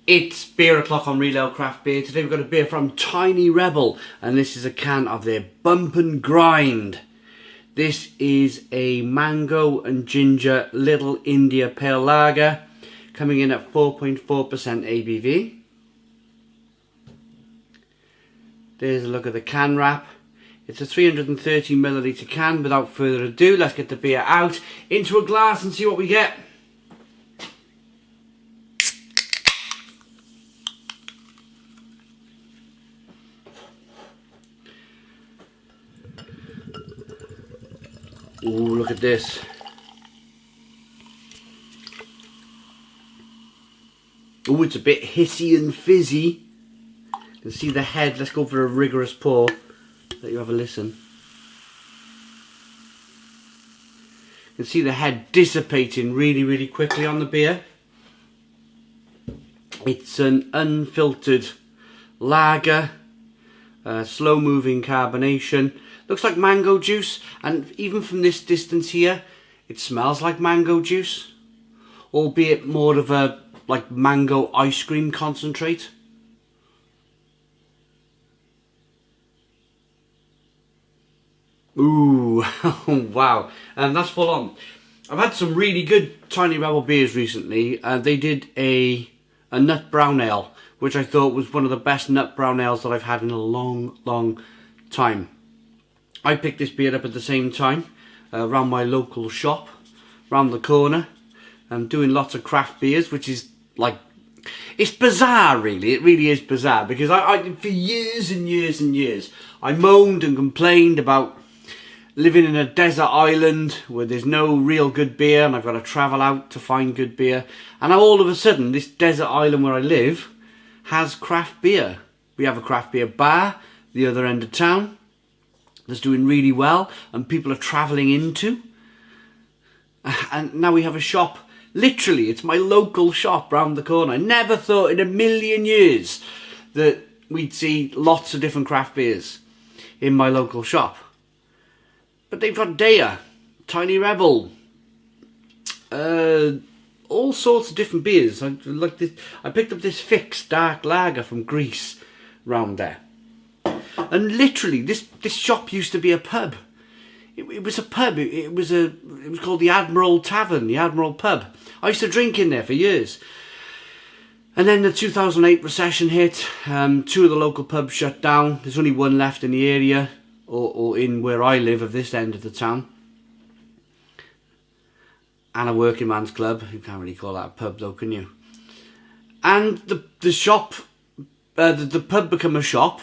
It's beer o'clock on Real Ale Craft Beer. Today we've got a beer from Tiny Rebel, and this is a can of their Bump and Grind. This is a mango and ginger Little India Pale Lager, coming in at 4.4% ABV. There's a look at the can wrap. It's a 330ml can. Without further ado, let's get the beer out into a glass and see what we get. Ooh, look at this. Ooh, it's a bit hissy and fizzy. You can see the head. Let's go for a rigorous pour. Let you have a listen. You can see the head dissipating really quickly on the beer. It's an unfiltered lager. Slow moving carbonation. Looks like mango juice, and even from this distance here, it smells like mango juice, albeit more of a like mango ice cream concentrate. Ooh, wow, and that's full on. I've had some really good Tiny Rebel beers recently. They did a nut brown ale, which I thought was one of the best nut brown ales that I've had in a long time. I picked this beer up at the same time, around my local shop, round the corner. I'm doing lots of craft beers, which is like, it's bizarre really, it really is bizarre, because I for years and years, I moaned and complained about living in a desert island where there's no real good beer and I've got to travel out to find good beer. And now all of a sudden, this desert island where I live has craft beer. We have a craft beer bar, the other end of town, that's doing really well and people are travelling into. And now we have a shop, literally, it's my local shop round the corner. I never thought in a million years that we'd see lots of different craft beers in my local shop. But they've got Daya, Tiny Rebel, all sorts of different beers. I picked up this Fix Dark Lager from Greece round there. And literally, this shop used to be a pub. It was a pub. It was called the Admiral Tavern, the Admiral Pub. I used to drink in there for years. And then the 2008 recession hit. Two of the local pubs shut down. There's only one left in the area, or in where I live, of this end of the town. And a working man's club. You can't really call that a pub though, can you? And the shop, the pub became a shop.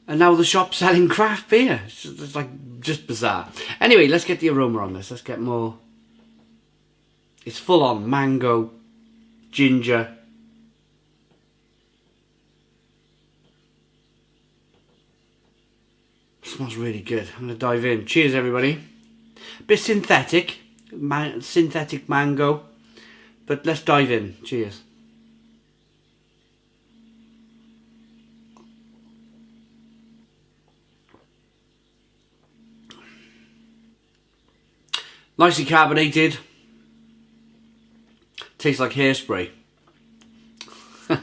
And now the shop's selling craft beer. It's like just bizarre. Anyway, let's get the aroma on this. Let's get more. It's full on mango, ginger. Smells really good. I'm going to dive in. Cheers, everybody. A bit synthetic. Synthetic mango. But let's dive in. Cheers. Nicely carbonated. Tastes like hairspray. It's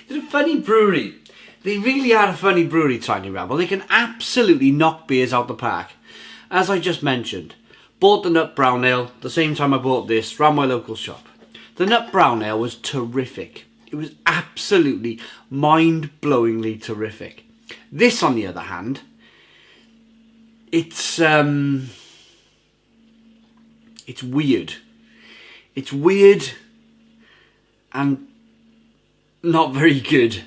a funny brewery. They really are a funny brewery, Tiny Rebel. They can absolutely knock beers out the park. As I just mentioned, bought the Nut Brown Ale the same time I bought this, round my local shop. The Nut Brown Ale was terrific. It was absolutely mind-blowingly terrific. This, on the other hand, it's weird. It's weird and not very good.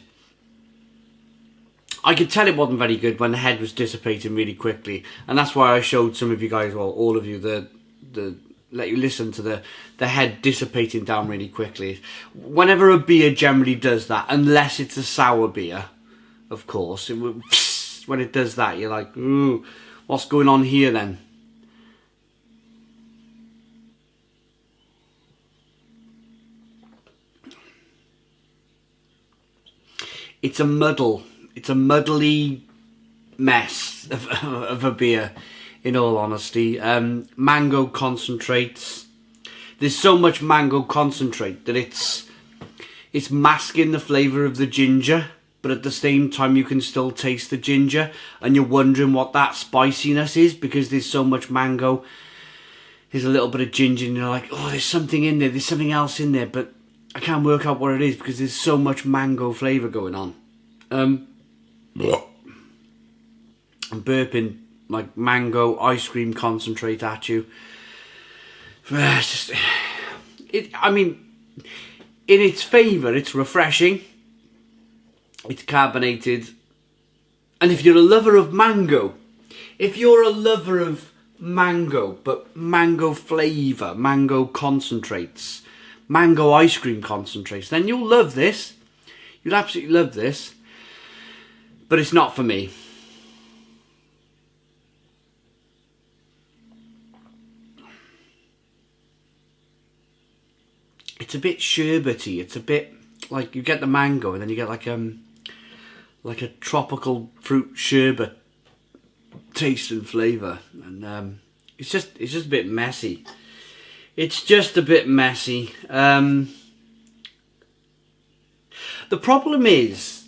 I could tell it wasn't very good when the head was dissipating really quickly, and that's why I showed some of you guys, well, all of you, let you listen to the head dissipating down really quickly. Whenever a beer generally does that, unless it's a sour beer, of course, when it does that, you're like, ooh, what's going on here then? It's a muddle. It's a muddly mess of a beer, in all honesty. Mango concentrates. There's so much mango concentrate that it's it's masking the flavour of the ginger, but at the same time you can still taste the ginger, and you're wondering what that spiciness is because there's so much mango. There's a little bit of ginger and you're like, oh, there's something in there, there's something else in there, but I can't work out what it is because there's so much mango flavour going on. I'm burping like mango ice cream concentrate at you. It's just, I mean, in its favour, it's refreshing, it's carbonated, and if you're a lover of mango, but mango flavour, mango concentrates, mango ice cream concentrates, then you'll love this. You'll absolutely love this. But it's not for me. It's a bit sherbety. It's a bit like you get the mango and then you get like a tropical fruit sherbet taste and flavour, and it's just a bit messy. It's just a bit messy. The problem is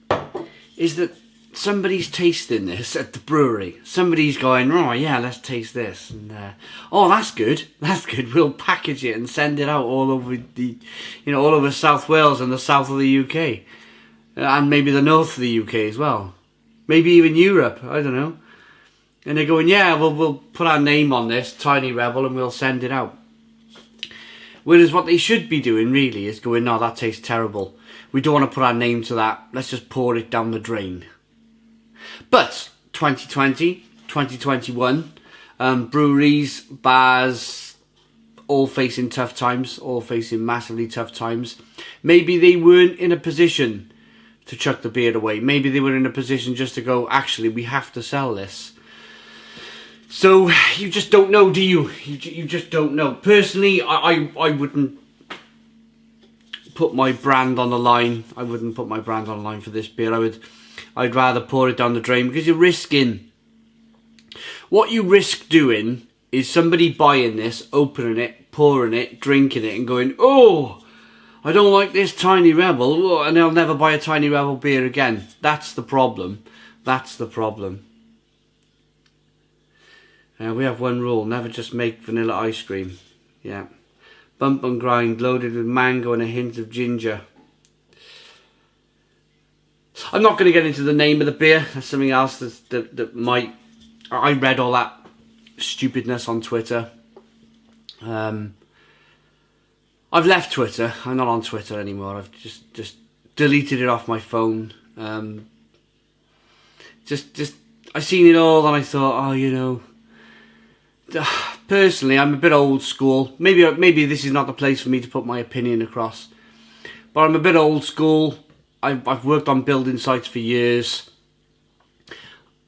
that somebody's tasting this at the brewery. Somebody's going, oh yeah, let's taste this, and oh, that's good. We'll package it and send it out all over all over South Wales and the south of the UK, and maybe the north of the UK as well, maybe even Europe. I don't know. And they're going, yeah, we'll put our name on this, Tiny Rebel, and we'll send it out. Whereas what they should be doing really is going, no, that tastes terrible. We don't want to put our name to that. Let's just pour it down the drain. But 2020, 2021, breweries, bars, all facing tough times, all facing massively tough times. Maybe they weren't in a position to chuck the beer away. Maybe they were in a position just to go, actually, we have to sell this. So you just don't know, do you? You just don't know. Personally, I wouldn't put my brand on the line. I wouldn't put my brand on the line for this beer. I'd rather pour it down the drain, because you're risking. What you risk doing is somebody buying this, opening it, pouring it, drinking it, and going, oh, I don't like this Tiny Rebel, and they'll never buy a Tiny Rebel beer again. That's the problem. That's the problem. We have one rule, never just make vanilla ice cream. Yeah. Bump and grind, loaded with mango and a hint of ginger. I'm not going to get into the name of the beer. That's something else that might... I read all that stupidness on Twitter. I've left Twitter. I'm not on Twitter anymore. I've just deleted it off my phone. I seen it all and I thought, oh, you know... Personally, I'm a bit old school. Maybe this is not the place for me to put my opinion across. But I'm a bit old school. I've worked on building sites for years.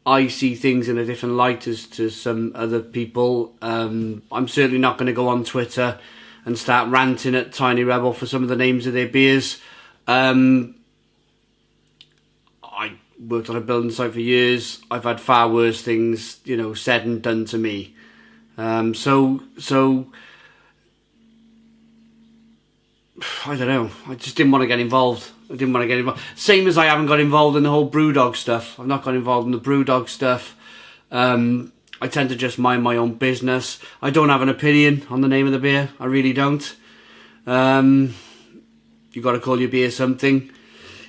I see things in a different light as to some other people. I'm certainly not going to go on Twitter and start ranting at Tiny Rebel for some of the names of their beers. I worked on a building site for years. I've had far worse things, said and done to me. So I don't know. I just didn't want to get involved. Same as I haven't got involved in the whole Brewdog stuff. I've not got involved in the Brewdog stuff. I tend to just mind my own business. I don't have an opinion on the name of the beer. I really don't. You got to call your beer something.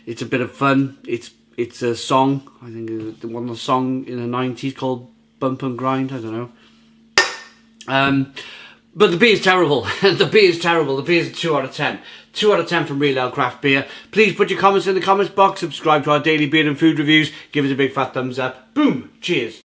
It's a bit of fun. It's a song. I think it was a song in the 90s called Bump and Grind. I don't know. But the beer is terrible. The beer is terrible. The beer is a 2 out of 10. 2 out of 10 from Real Ale Craft Beer. Please put your comments in the comments box. Subscribe to our daily beer and food reviews. Give us a big fat thumbs up. Boom. Cheers.